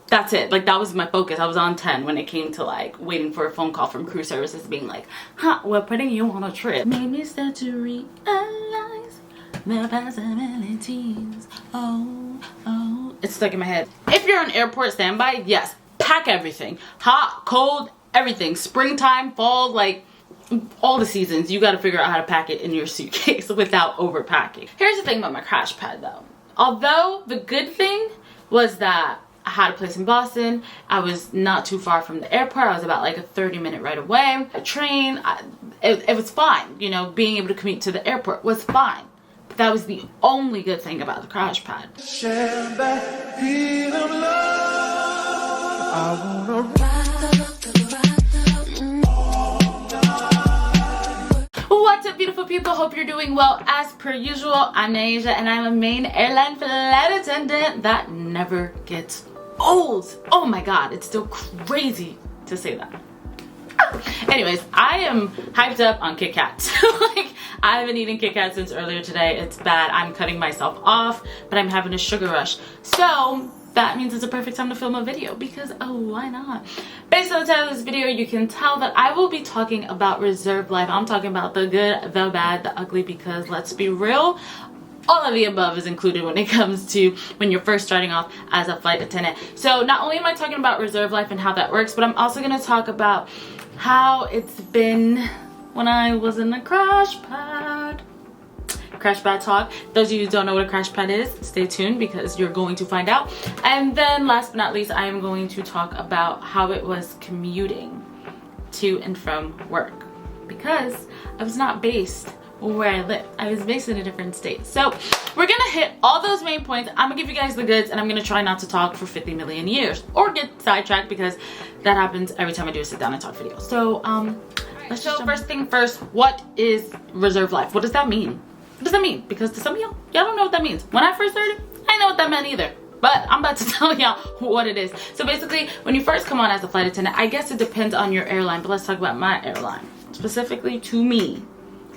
that's it. Like, that was my focus. I was on 10 when it came to like waiting for a phone call from crew services being like, huh, we're putting you on a trip. Made me start to realize the possibilities. Oh, it's stuck in my head. If you're on airport standby, yes, pack everything. Hot, cold, everything. Springtime, fall, like all the seasons. You got to figure out how to pack it in your suitcase without overpacking. Here's the thing about my crash pad though. Although the good thing was that I had a place in Boston. I was not too far from the airport. I was about like a 30-minute ride away. A train, it was fine. You know, being able to commute to the airport was fine. But that was the only good thing about the crash pad. Share that feel of love. I wanna What's up, beautiful people? Hope you're doing well. As per usual, I'm Nasia and I'm a main airline flight attendant that never gets old. Oh my god, it's still crazy to say that. Anyways, I am hyped up on Kit Kats. Like, I've been eating Kit Kats since earlier today. It's bad. I'm cutting myself off, but I'm having a sugar rush. So that means it's a perfect time to film a video because, oh, why not? Based on the title of this video, you can tell that I will be talking about reserve life. I'm talking about the good, the bad, the ugly, because let's be real, all of the above is included when it comes to when you're first starting off as a flight attendant. So not only am I talking about reserve life and how that works, but I'm also going to talk about how it's been when I was in the crash pad. Crash pad talk. Those of you who don't know what a crash pad is, stay tuned because you're going to find out. And then last but not least, I am going to talk about how it was commuting to and from work, because I was not based where I live. I was based in a different state. So we're gonna hit all those main points. I'm gonna give you guys the goods and I'm gonna try not to talk for 50 million years or get sidetracked, because that happens every time I do a sit down and talk video. So let's just first thing first, what is reserve life? What does that mean? What does that mean? Because to some of y'all don't know what that means. When I first heard it, I didn't know what that meant either. But I'm about to tell y'all what it is. So basically, when you first come on as a flight attendant, I guess it depends on your airline, but let's talk about my airline. Specifically to me.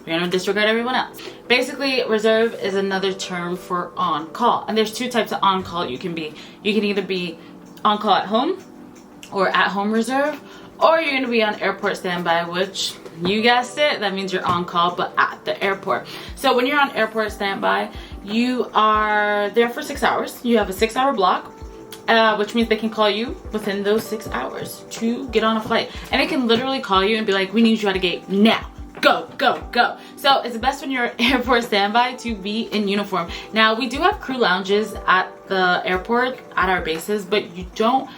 We're gonna disregard everyone else. Basically, reserve is another term for on-call. And there's two types of on-call you can be. You can either be on-call at home or at-home reserve, or you're gonna be on airport standby, which, you guessed it, that means you're on call but at the airport. So when you're on airport standby, you are there for 6 hours. You have a 6-hour block, which means they can call you within those 6 hours to get on a flight. And they can literally call you and be like, we need you at a gate now. Go, go, go. So it's best when you're airport standby to be in uniform. Now, we do have crew lounges at the airport, at our bases, but you don't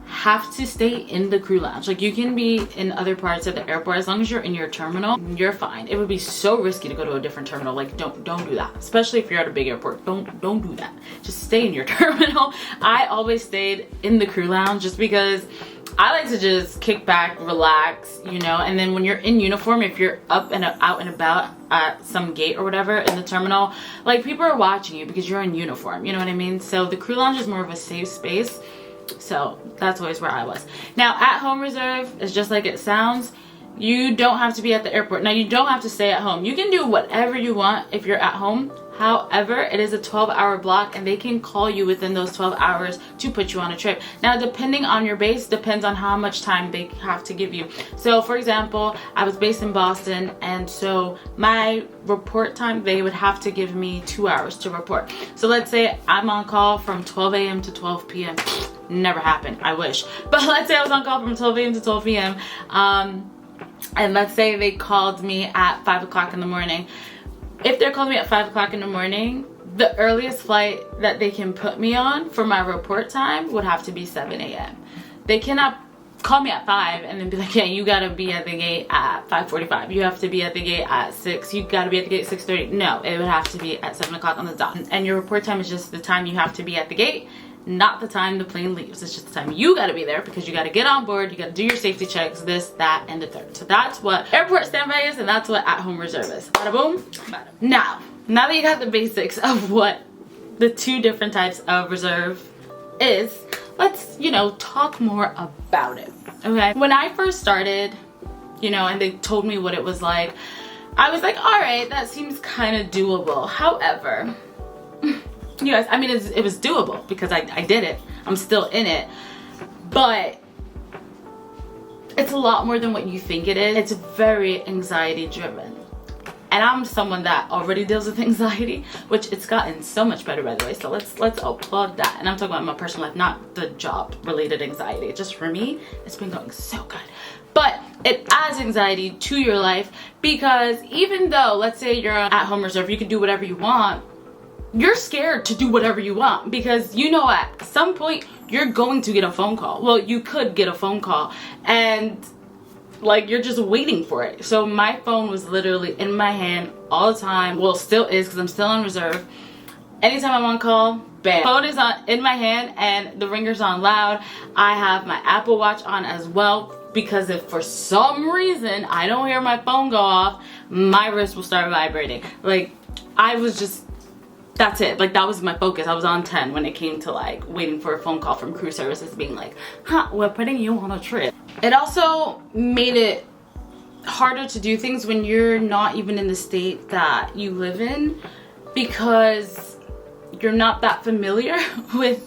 have to stay in the crew lounge. Like, you can be in other parts of the airport. As long as you're in your terminal, you're fine. It would be so risky to go to a different terminal. Like, don't do that, especially if you're at a big airport. Don't do that. Just stay in your terminal. I always stayed in the crew lounge just because I like to just kick back, relax, you know. And then when you're in uniform, if you're up and out and about at some gate or whatever in the terminal, like, people are watching you because you're in uniform, you know what I mean? So the crew lounge is more of a safe space. So that's always where I was. Now, at home reserve is just like it sounds. You don't have to be at the airport. Now, you don't have to stay at home. You can do whatever you want if you're at home. However, it is a 12-hour block and they can call you within those 12 hours to put you on a trip. Now, depending on your base, depends on how much time they have to give you. So, for example, I was based in Boston, and so my report time, they would have to give me 2 hours to report. So let's say I'm on call from 12 a.m. to 12 p.m. Never happened. I wish. But let's say I was on call from 12 a.m. to 12 p.m. And let's say they called me at 5 o'clock in the morning. If they're calling me at 5 o'clock in the morning, the earliest flight that they can put me on for my report time would have to be 7 a.m. They cannot call me at 5 and then be like, yeah, you gotta be at the gate at 5:45. You have to be at the gate at 6. You gotta be at the gate at 6:30. No, it would have to be at 7 o'clock on the dot. And your report time is just the time you have to be at the gate, not the time the plane leaves. It's just the time you gotta be there, because you gotta get on board, you gotta do your safety checks, this, that, and the third. So that's what airport standby is, and that's what at-home reserve is. Bada boom, bada. Now that you got the basics of what the two different types of reserve is, let's, talk more about it, okay? When I first started, and they told me what it was like, I was like, all right, that seems kind of doable. However, you guys, I mean, it was doable because I did it. I'm still in it. but it's a lot more than what you think it is. It's very anxiety driven. And I'm someone that already deals with anxiety, which it's gotten so much better, by the way. So let's applaud that. And I'm talking about my personal life, not the job related anxiety. Just for me, it's been going so good. But it adds anxiety to your life because even though, let's say you're on at-home reserve, you can do whatever you want, you're scared to do whatever you want because you know at some point you're going to get a phone call. Well, you could get a phone call and like you're just waiting for it. So my phone was literally in my hand all the time. Well, still is because I'm still on reserve. Anytime I'm on call, bam, phone is on in my hand and the ringer's on loud. I have my Apple Watch on as well because if for some reason I don't hear my phone go off, my wrist will start vibrating. Like I was just, that's it. Like that was my focus. I was on 10 when it came to like waiting for a phone call from crew services being like, we're putting you on a trip. It also made it harder to do things when you're not even in the state that you live in because you're not that familiar with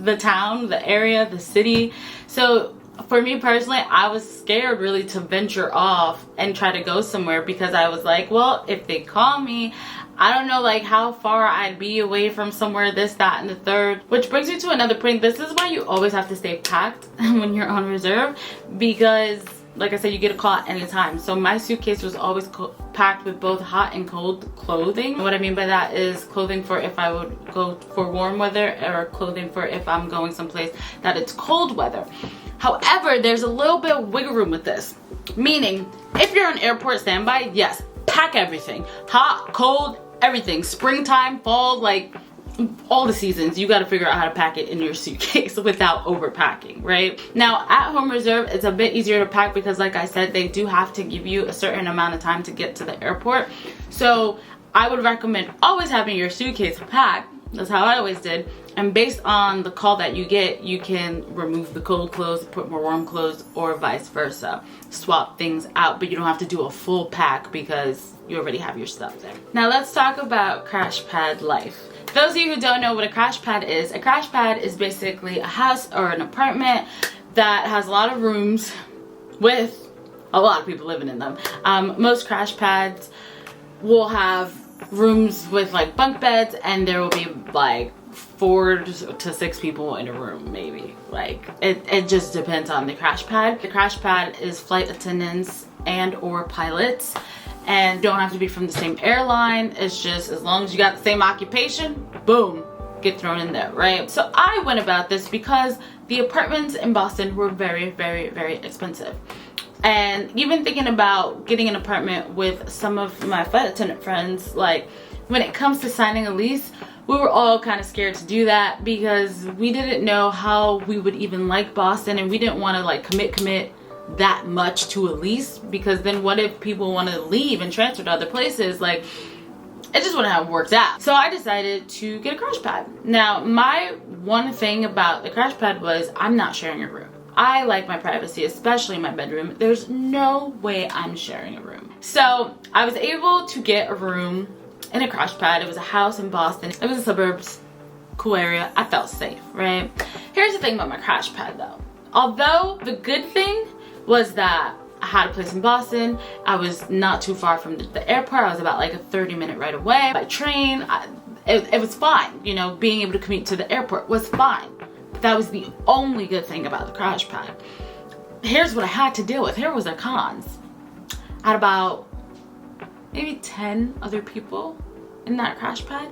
the town, the area, the city. So for me personally, I was scared really to venture off and try to go somewhere because I was like, well, if they call me, I don't know like how far I'd be away from somewhere, this, that, and the third. Which brings me to another point. This is why you always have to stay packed when you're on reserve because, like I said, you get a call at any time. So my suitcase was always packed with both hot and cold clothing. And what I mean by that is clothing for if I would go for warm weather or clothing for if I'm going someplace that it's cold weather. However, there's a little bit of wiggle room with this. Meaning, if you're on airport standby, yes, pack everything. Hot, cold, everything. Springtime, fall, like all the seasons, you got to figure out how to pack it in your suitcase without overpacking, right? Now, at home reserve, it's a bit easier to pack because like I said, they do have to give you a certain amount of time to get to the airport. So I would recommend always having your suitcase packed. That's how I always did. And based on the call that you get, you can remove the cold clothes, put more warm clothes, or vice versa. Swap things out, but you don't have to do a full pack because you already have your stuff there. Now let's talk about crash pad life. For those of you who don't know what a crash pad is basically a house or an apartment that has a lot of rooms with a lot of people living in them. Most crash pads will have rooms with like bunk beds and there will be like 4 to 6 people in a room, maybe. Like it just depends on the crash pad. The crash pad is flight attendants and or pilots and don't have to be from the same airline. It's just as long as you got the same occupation, boom, get thrown in there, right? So I went about this because the apartments in Boston were very, very, very expensive. And even thinking about getting an apartment with some of my flight attendant friends, like when it comes to signing a lease, we were all kind of scared to do that because we didn't know how we would even like Boston and we didn't want to like commit that much to a lease because then what if people want to leave and transfer to other places? Like it just wouldn't have worked out. So I decided to get a crash pad. Now my one thing about the crash pad was I'm not sharing a room. I like my privacy, especially my bedroom. There's no way I'm sharing a room. So I was able to get a room in a crash pad. It was a house in Boston. It was a suburbs, cool area. I felt safe, right? Here's the thing about my crash pad though. Although the good thing was that I had a place in Boston. I was not too far from the airport. I was about like a 30-minute ride away by train. It was fine. You know, being able to commute to the airport was fine. That was the only good thing about the crash pad. Here's what I had to deal with. Here was the cons. I had about maybe 10 other people in that crash pad.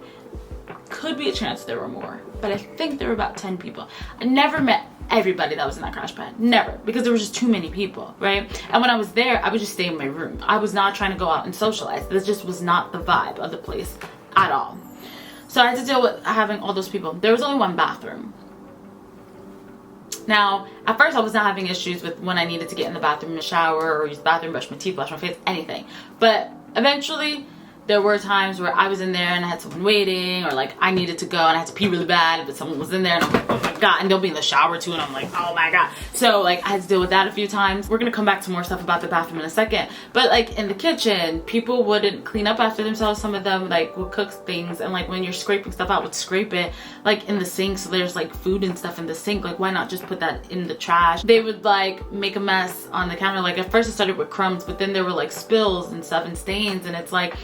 Could be a chance there were more, but I think there were about 10 people. I never met everybody that was in that crash pad. Never, because there was just too many people, right? And when I was there, I would just stay in my room. I was not trying to go out and socialize. This just was not the vibe of the place at all. So I had to deal with having all those people. There was only one bathroom. Now, at first I was not having issues with when I needed to get in the bathroom and shower or use the bathroom, brush my teeth, wash my face, anything. But eventually there were times where I was in there and I had someone waiting, or like I needed to go and I had to pee really bad, but someone was in there and I'm like, oh my God, and they'll be in the shower too and I'm like, oh my God. So like I had to deal with that a few times. We're gonna come back to more stuff about the bathroom in a second, but like in the kitchen, people wouldn't clean up after themselves. Some of them like would cook things, and like when you're scraping stuff out, would scrape it like in the sink, so there's like food and stuff in the sink. Like why not just put that in the trash? They would like make a mess on the counter. Like at first it started with crumbs, but then there were like spills and stuff and stains, and it's like,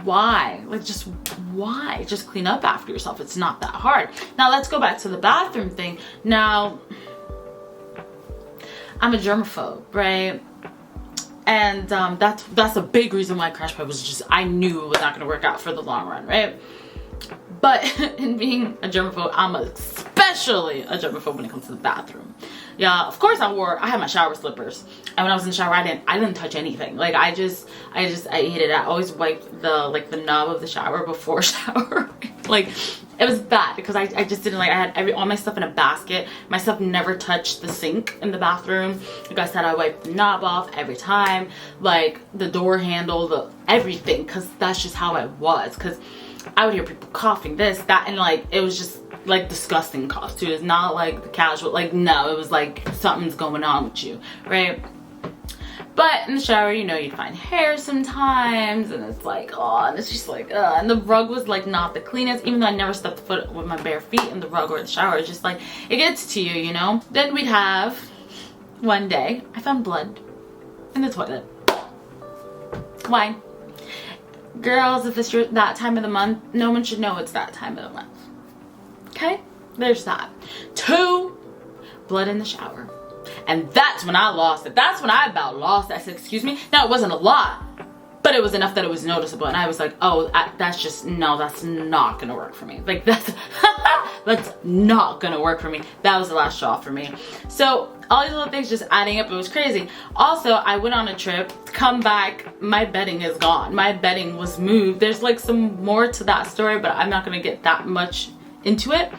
why? Like just why? Just clean up after yourself. It's not that hard. Now let's go back to the bathroom thing. Now I'm a germaphobe, right? And that's a big reason why crash pad was just, I knew it was not going to work out for the long run, right? But in being a germaphobe, I'm especially a germaphobe when it comes to the bathroom. Yeah, of course I had my shower slippers, and when I was in the shower, I didn't touch anything. Like I hated it. I always wiped the knob of the shower before shower. Like it was bad because I just didn't like, I had all my stuff in a basket. My stuff never touched the sink in the bathroom. Like I said, I wiped the knob off every time, like the door handle, everything, because that's just how I was. Because I would hear people coughing, this, that, and like it was just like disgusting coughs too. It's not like the casual, like no, it was like something's going on with you, right? But in the shower, you know, you'd find hair sometimes, and it's like, oh, and it's just like, and the rug was like not the cleanest, even though I never stepped foot with my bare feet in the rug or the shower. It's just like, it gets to you, you know? Then we'd have, one day, I found blood in the toilet. Why? Girls, if it's that time of the month, no one should know it's that time of the month. Okay? There's that. 2, blood in the shower. And that's when I lost it. That's when I about lost it. I said, excuse me? Now, it wasn't a lot, but it was enough that it was noticeable. And I was like, oh, that's just, no, that's not going to work for me. Like, that's not going to work for me. That was the last straw for me. So all these little things just adding up, it was crazy. Also, I went on a trip, come back, my bedding is gone. My bedding was moved. There's like some more to that story, but I'm not going to get that much into it.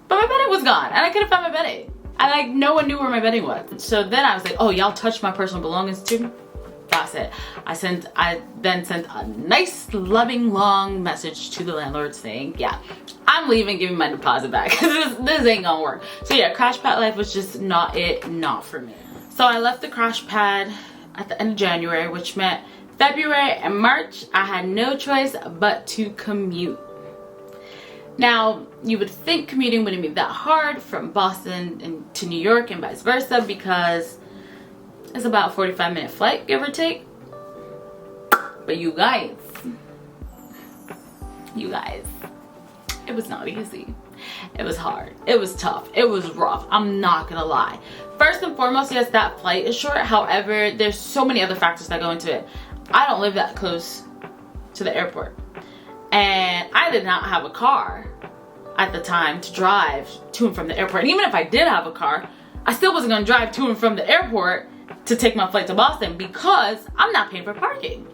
But my bedding was gone, and I couldn't find my bedding. And like no one knew where my bedding was. So then I was like, oh, y'all touched my personal belongings too? That's it. I then sent a nice, loving, long message to the landlord saying, yeah, I'm leaving, give me my deposit back. this ain't gonna work. So yeah, crash pad life was just not for me. So I left the crash pad at the end of January, which meant February and March, I had no choice but to commute. Now, you would think commuting wouldn't be that hard from Boston to New York and vice versa, because it's about a 45-minute flight, give or take. But you guys, it was not easy. It was hard. It was tough. It was rough. I'm not gonna lie. First and foremost, yes, that flight is short. However, there's so many other factors that go into it. I don't live that close to the airport. And I did not have a car at the time to drive to and from the airport. And even if I did have a car, I still wasn't going to drive to and from the airport to take my flight to Boston because I'm not paying for parking.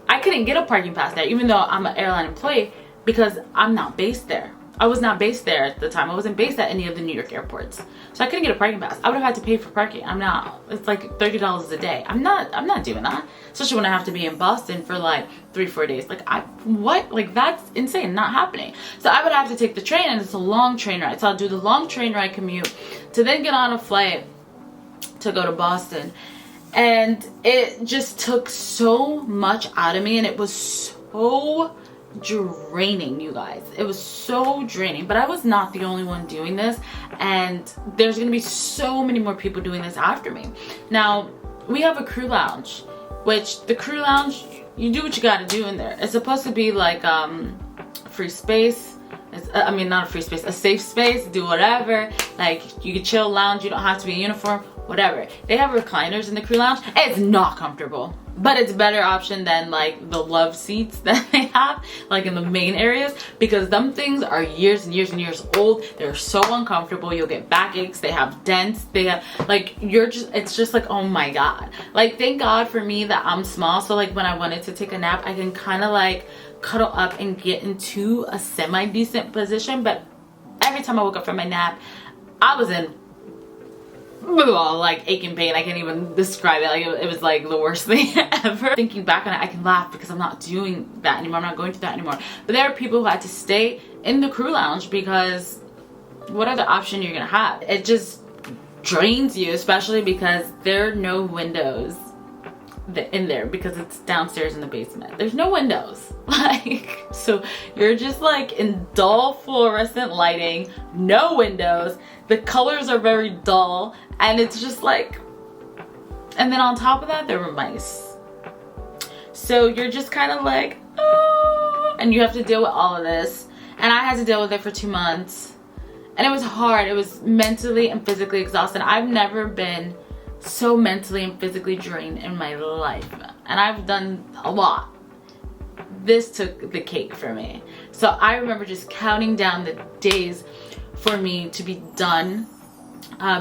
I couldn't get a parking pass there, even though I'm an airline employee, because I'm not based there. I was not based there at the time. I wasn't based at any of the New York airports. So I couldn't get a parking pass. I would have had to pay for parking. It's like $30 a day. I'm not doing that. Especially when I have to be in Boston for like 3-4 days. Like that's insane, not happening. So I would have to take the train, and it's a long train ride. So I'll do the long train ride commute to then get on a flight to go to Boston. And it just took so much out of me, and it was so draining, you guys. It was so draining. But I was not the only one doing this, and there's gonna be so many more people doing this after me. Now, we have a crew lounge, which the crew lounge, you do what you gotta do in there. It's supposed to be like free space. Not a free space, a safe space, do whatever. Like, you can chill, lounge, you don't have to be in uniform, whatever. They have recliners in the crew lounge. It's not comfortable, but it's a better option than like the love seats that they have like in the main areas, because them things are years and years and years old. They're so uncomfortable. You'll get backaches. They have dents. They have like, it's just like, oh my God. Like, thank God for me that I'm small. So like when I wanted to take a nap, I can kind of like cuddle up and get into a semi-decent position. But every time I woke up from my nap, I was in like aching pain. I can't even describe it. Like it was like the worst thing ever. Thinking back on it, I can laugh because I'm not doing that anymore. I'm not going through that anymore. But there are people who had to stay in the crew lounge because what other option you're gonna have? It just drains you, especially because there are no windows in there because it's downstairs in the basement. There's no windows. Like, so you're just like in dull fluorescent lighting, no windows. The colors are very dull, and it's just like, and then on top of that, there were mice. So you're just kind of like, oh, and you have to deal with all of this. And I had to deal with it for 2 months. And it was hard. It was mentally and physically exhausting. I've never been so mentally and physically drained in my life. And I've done a lot. This took the cake for me. So I remember just counting down the days for me to be done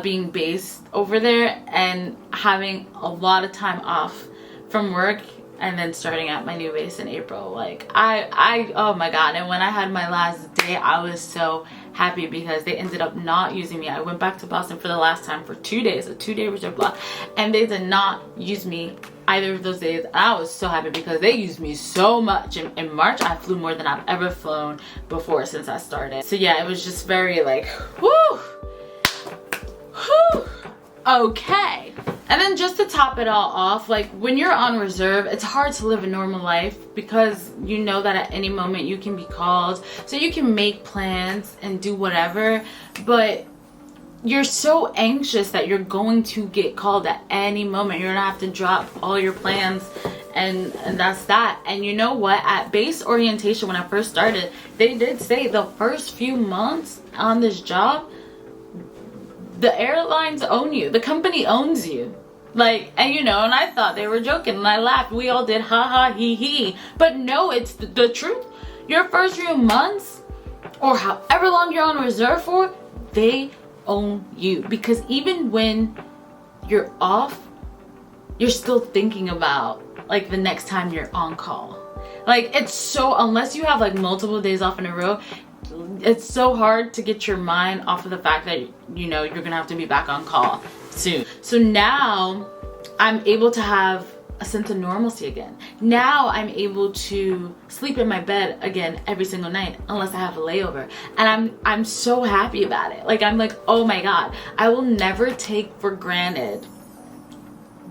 being based over there and having a lot of time off from work and then starting at my new base in April. Like oh my god. And when I had my last day, I was so happy because they ended up not using me. I went back to Boston for the last time for 2 days, a 2-day reserve block, and they did not use me either of those days. I was so happy because they used me so much. In March, I flew more than I've ever flown before since I started. So yeah, it was just very like, whew, whew, okay. And then just to top it all off, like when you're on reserve, it's hard to live a normal life because you know that at any moment you can be called. So you can make plans and do whatever, but you're so anxious that you're going to get called at any moment. You're gonna have to drop all your plans, and that's that. And you know what? At base orientation, when I first started, they did say the first few months on this job, the airlines own you. The company owns you. Like, and you know, and I thought they were joking and I laughed. We all did ha ha he he. But no, it's the truth. Your first few months or however long you're on reserve for, they own you. Because even when you're off, you're still thinking about like the next time you're on call. Like it's so, unless you have like multiple days off in a row, it's so hard to get your mind off of the fact that, you know, you're gonna have to be back on call soon. So now I'm able to have a sense of normalcy again. Now I'm able to sleep in my bed again every single night unless I have a layover. And I'm so happy about it. Like I'm like, oh my god, I will never take for granted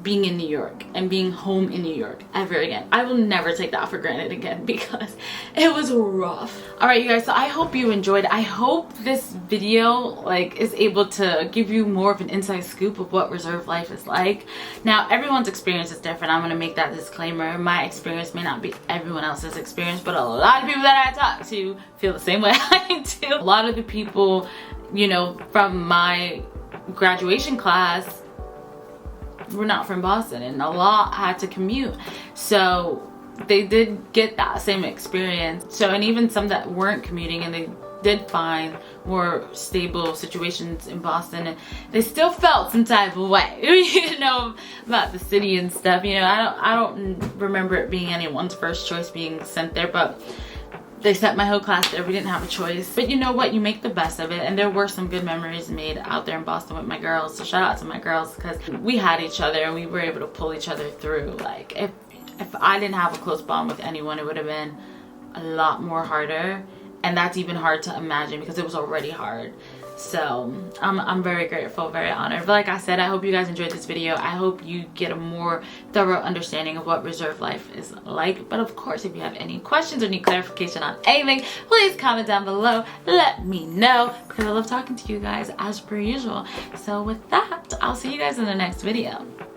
being in New York and being home in New York ever again. I will never take that for granted again because it was rough. All right, you guys, so I hope you enjoyed. I hope this video like is able to give you more of an inside scoop of what reserve life is like. Now, everyone's experience is different. I'm gonna make that disclaimer. My experience may not be everyone else's experience, but a lot of people that I talk to feel the same way I do. A lot of the people, you know, from my graduation class were not from Boston, and a lot had to commute, so they did get that same experience. So, and even some that weren't commuting and they did find more stable situations in Boston, and they still felt some type of way, you know, about the city and stuff. You know, I don't remember it being anyone's first choice being sent there, but they sent my whole class there. We didn't have a choice. But you know what? You make the best of it. And there were some good memories made out there in Boston with my girls. So shout out to my girls because we had each other and we were able to pull each other through. Like if I didn't have a close bond with anyone, it would have been a lot more harder. And that's even hard to imagine because it was already hard. So I'm very grateful, very honored. But like I said, I hope you guys enjoyed this video. I hope you get a more thorough understanding of what reserve life is like. But of course, if you have any questions or need clarification on anything, please comment down below. Let me know because I love talking to you guys as per usual. So with that, I'll see you guys in the next video.